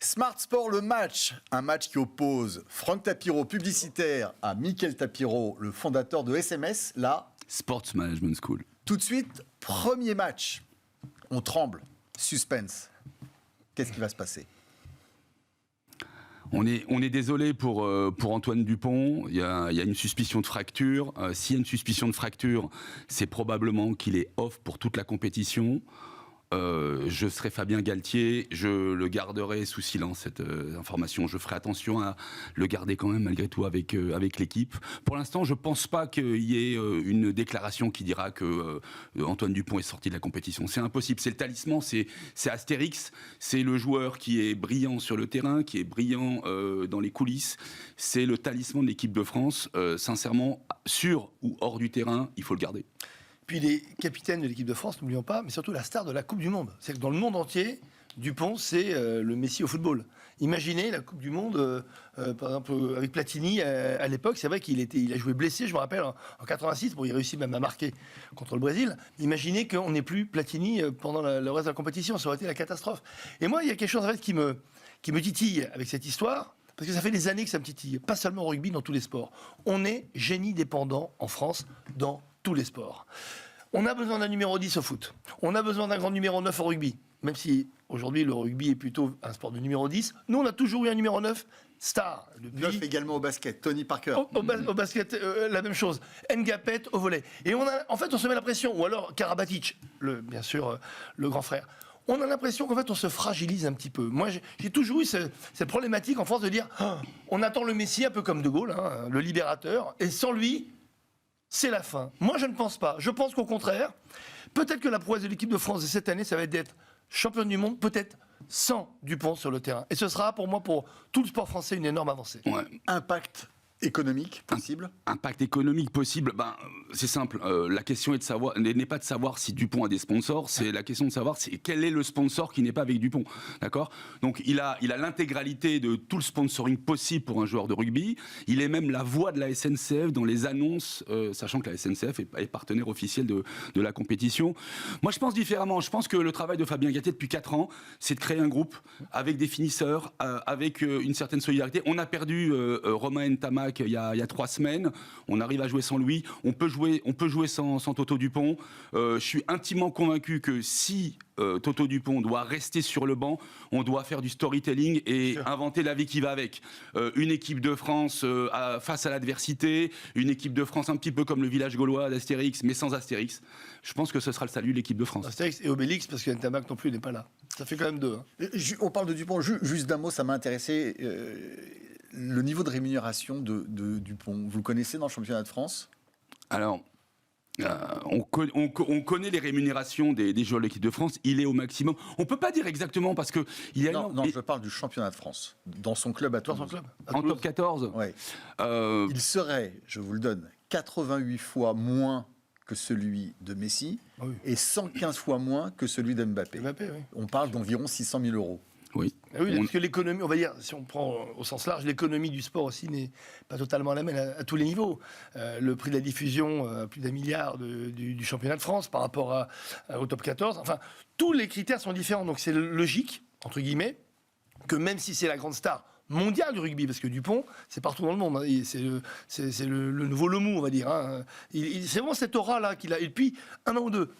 Smart Sport, le match. Un match qui oppose Franck Tapiro, publicitaire, à Mickaël Tapiro, le fondateur de SMS, la Sports Management School. Tout de suite, premier match. On tremble. Suspense. Qu'est-ce qui va se passer ? On est désolé pour Antoine Dupont, il y a une suspicion de fracture. S'il y a une suspicion de fracture, c'est probablement qu'il est off pour toute la compétition. Je serai Fabien Galtier, je le garderai sous silence cette information. Je ferai attention à le garder quand même malgré tout avec l'équipe. Pour l'instant, je pense pas qu'il y ait une déclaration qui dira que Antoine Dupont est sorti de la compétition. C'est impossible. C'est le talisman, c'est Astérix. C'est le joueur qui est brillant sur le terrain, qui est brillant dans les coulisses. C'est le talisman de l'équipe de France. Sincèrement, sur ou hors du terrain, il faut le garder. Puis il est capitaine de l'équipe de France, n'oublions pas, mais surtout la star de la Coupe du Monde. C'est que dans le monde entier, Dupont, c'est le Messi au football. Imaginez la Coupe du Monde, par exemple, avec Platini, à l'époque, c'est vrai qu'il a joué blessé, je me rappelle, en 86, bon, il réussit même à marquer contre le Brésil. Imaginez qu'on n'ait plus Platini pendant le reste de la compétition, ça aurait été la catastrophe. Et moi, il y a quelque chose en fait, qui me titille avec cette histoire, parce que ça fait des années que ça me titille, pas seulement au rugby, dans tous les sports. On est génie dépendant en France dans tous les sports. On a besoin d'un numéro 10 au foot. On a besoin d'un grand numéro 9 au rugby. Même si aujourd'hui le rugby est plutôt un sport de numéro 10. Nous, on a toujours eu un numéro 9 star. Depuis... 9 également au basket, Tony Parker. Au basket, la même chose. Ngapet au volley. Et on se met la pression. Ou alors Karabatic, bien sûr, le grand frère. On a l'impression qu'en fait, on se fragilise un petit peu. Moi, j'ai toujours eu cette problématique en France de dire on attend le Messie, un peu comme De Gaulle, le libérateur, et sans lui, c'est la fin. Moi, je ne pense pas. Je pense qu'au contraire, peut-être que la prouesse de l'équipe de France de cette année, ça va être d'être championne du monde, peut-être sans Dupont sur le terrain. Et ce sera pour moi, pour tout le sport français, une énorme avancée. Ouais. Impact économique possible ? Impact économique possible, c'est simple. La question n'est pas de savoir si Dupont a des sponsors, c'est la question de savoir quel est le sponsor qui n'est pas avec Dupont. D'accord ? Donc il a l'intégralité de tout le sponsoring possible pour un joueur de rugby. Il est même la voix de la SNCF dans les annonces, sachant que la SNCF est partenaire officiel de la compétition. Moi je pense différemment. Je pense que le travail de Fabien Galtier depuis 4 ans, c'est de créer un groupe avec des finisseurs, avec une certaine solidarité. On a perdu Romain Ntamak il y a 3 semaines, on arrive à jouer sans lui, on peut jouer sans Toto Dupont. Je suis intimement convaincu que si Toto Dupont doit rester sur le banc, on doit faire du storytelling et inventer la vie qui va avec. Une équipe de France face à l'adversité, une équipe de France un petit peu comme le village gaulois d'Astérix, mais sans Astérix. Je pense que ce sera le salut de l'équipe de France. Astérix et Obélix, parce que Ntamak non plus n'est pas là. Ça fait quand même 2. On parle de Dupont, juste d'un mot, ça m'a intéressé. Le niveau de rémunération de Dupont, vous le connaissez dans le championnat de France ? Alors, on connaît les rémunérations des joueurs de l'équipe de France. Il est au maximum. On peut pas dire exactement parce que il y a non, je parle du championnat de France dans son club à Toulouse. En top 14. Ouais. Il serait, je vous le donne, 88 fois moins que celui de Messi et 115 fois moins que celui d'Mbappé. Oui. On parle d'environ 600 000 euros. Oui. Parce que l'économie, on va dire, si on prend au sens large, l'économie du sport aussi n'est pas totalement la même à tous les niveaux. Le prix de la diffusion, plus d'1 milliard du championnat de France par rapport au top 14. Enfin, tous les critères sont différents. Donc c'est logique, entre guillemets, que même si c'est la grande star mondiale du rugby, parce que Dupont, c'est partout dans le monde. C'est le nouveau Lomou, on va dire. C'est vraiment cette aura-là qu'il a. Et puis, 1 an ou 2,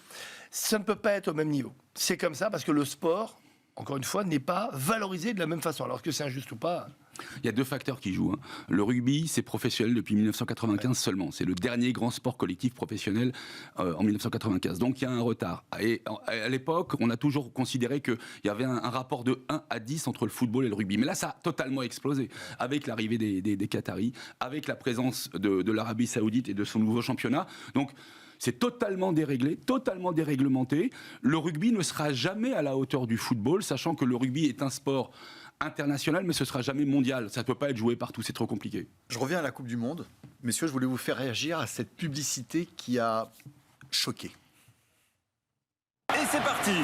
ça ne peut pas être au même niveau. C'est comme ça, parce que le sport, encore une fois, n'est pas valorisé de la même façon. Alors que c'est injuste ou pas. Il y a 2 facteurs qui jouent. Le rugby, c'est professionnel depuis 1995 seulement. C'est le dernier grand sport collectif professionnel en 1995. Donc il y a un retard. Et à l'époque, on a toujours considéré qu'il y avait un rapport de 1 à 10 entre le football et le rugby. Mais là, ça a totalement explosé. Avec l'arrivée des Qataris, avec la présence de l'Arabie Saoudite et de son nouveau championnat. Donc, c'est totalement déréglé, totalement déréglementé. Le rugby ne sera jamais à la hauteur du football, sachant que le rugby est un sport international, mais ce ne sera jamais mondial. Ça ne peut pas être joué partout, c'est trop compliqué. Je reviens à la Coupe du Monde. Messieurs, je voulais vous faire réagir à cette publicité qui a choqué. Et c'est parti!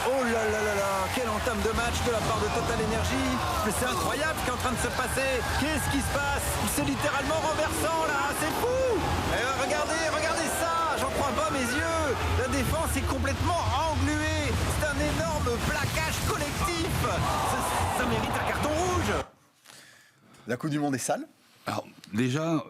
Oh là là là là, quelle entame de match de la part de Total Energy. Mais c'est incroyable ce qui est en train de se passer. Qu'est-ce qui se passe? C'est littéralement renversant là, c'est fou. Regardez ça, j'en crois pas mes yeux. La défense est complètement engluée. C'est un énorme plaquage collectif. Ça La Coupe du Monde est sale. Alors déjà,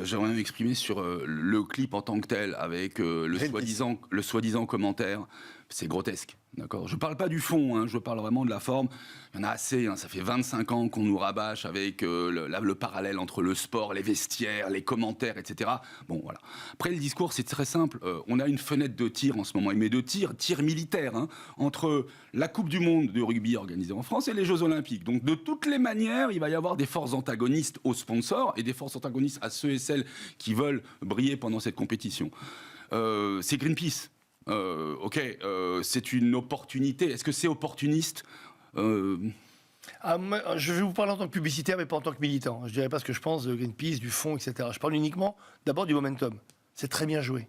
j'aimerais m'exprimer sur le clip en tant que tel, avec le soi-disant commentaire. C'est grotesque, d'accord. Je parle pas du fond, hein, je parle vraiment de la forme. Il y en a assez, hein, ça fait 25 ans qu'on nous rabâche avec le parallèle entre le sport, les vestiaires, les commentaires, etc. Bon, voilà. Après, le discours, c'est très simple. On a une fenêtre de tir en ce moment, mais de tir militaire, hein, entre la Coupe du Monde de rugby organisée en France et les Jeux Olympiques. Donc, de toutes les manières, il va y avoir des forces antagonistes aux sponsors et des forces antagonistes à ceux et celles qui veulent briller pendant cette compétition. C'est Greenpeace. C'est une opportunité. Est-ce que c'est opportuniste ? Je vais vous parler en tant que publicitaire, mais pas en tant que militant. Je dirais pas ce que je pense de Greenpeace, du fond, etc. Je parle uniquement, d'abord, du momentum. C'est très bien joué.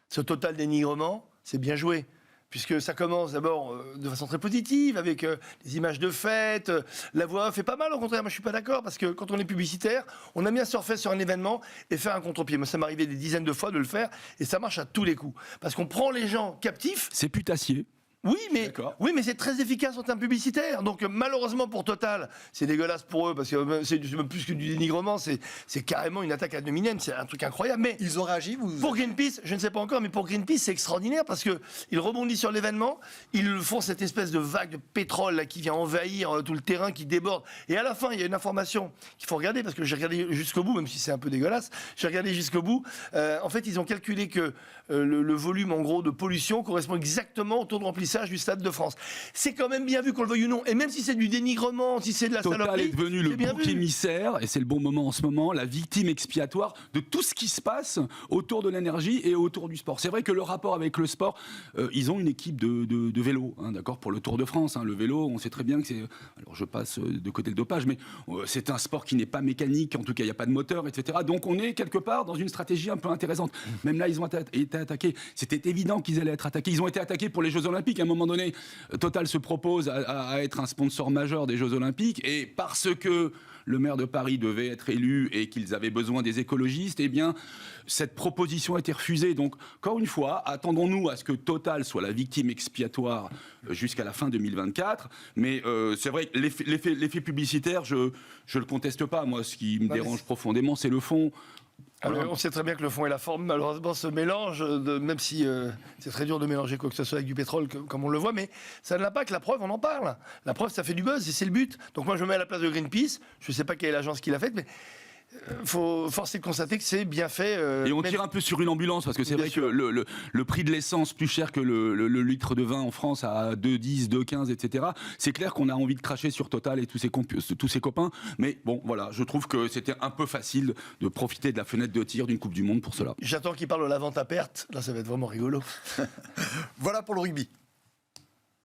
Ce total dénigrement, c'est bien joué. Puisque ça commence d'abord de façon très positive, avec des images de fête, la voix off est pas mal, au contraire, moi je suis pas d'accord, parce que quand on est publicitaire, on aime bien surfer sur un événement et faire un contre-pied. Moi ça m'est arrivé des dizaines de fois de le faire, et ça marche à tous les coups. Parce qu'on prend les gens captifs... C'est putassier. Oui, mais c'est très efficace en termes publicitaires. Donc malheureusement pour Total, c'est dégueulasse pour eux, parce que c'est plus que du dénigrement, c'est carrément une attaque ad hominem, c'est un truc incroyable. Mais ils ont réagi, pour Greenpeace, je ne sais pas encore, mais pour Greenpeace, c'est extraordinaire, parce qu'ils rebondissent sur l'événement, ils font cette espèce de vague de pétrole là, qui vient envahir tout le terrain, qui déborde. Et à la fin, il y a une information qu'il faut regarder, parce que j'ai regardé jusqu'au bout, même si c'est un peu dégueulasse, j'ai regardé jusqu'au bout. En fait, ils ont calculé que le volume, en gros, de pollution correspond exactement au taux de remplissage du Stade de France. C'est quand même bien vu, qu'on le veuille ou non. Et même si c'est du dénigrement, si c'est de la saloperie... Total est devenu le bouc émissaire, et c'est le bon moment en ce moment, la victime expiatoire de tout ce qui se passe autour de l'énergie et autour du sport. C'est vrai que le rapport avec le sport, ils ont une équipe de vélo, hein, d'accord, pour le Tour de France. Hein. Le vélo, on sait très bien que c'est... Alors je passe de côté le dopage, mais c'est un sport qui n'est pas mécanique, en tout cas il n'y a pas de moteur, etc. Donc on est quelque part dans une stratégie un peu intéressante. Même là, ils ont été attaqués. C'était évident qu'ils allaient être attaqués. Ils ont été attaqués pour les Jeux Olympiques. À un moment donné, Total se propose à être un sponsor majeur des Jeux Olympiques, et parce que le maire de Paris devait être élu et qu'ils avaient besoin des écologistes, eh bien, cette proposition a été refusée. Donc, encore une fois, attendons-nous à ce que Total soit la victime expiatoire jusqu'à la fin 2024. Mais c'est vrai que l'effet publicitaire, je le conteste pas. Moi, ce qui me dérange profondément, c'est le fond. Alors, on sait très bien que le fond et la forme, malheureusement, se mélangent, même si c'est très dur de mélanger quoi que ce soit avec du pétrole, comme on le voit, mais ça ne l'a pas que la preuve, on en parle. La preuve, ça fait du buzz, et c'est le but. Donc moi, je me mets à la place de Greenpeace, je ne sais pas quelle est l'agence qui l'a faite, mais force est de constater que c'est bien fait. Et on tire un peu sur une ambulance, parce que c'est vrai que le prix de l'essence plus cher que le litre de vin en France à 2,10, 2,15, etc. C'est clair qu'on a envie de cracher sur Total et tous ses copains. Mais bon, voilà, je trouve que c'était un peu facile de profiter de la fenêtre de tir d'une Coupe du Monde pour cela. J'attends qu'il parle de la vente à perte. Là, ça va être vraiment rigolo. Voilà pour le rugby.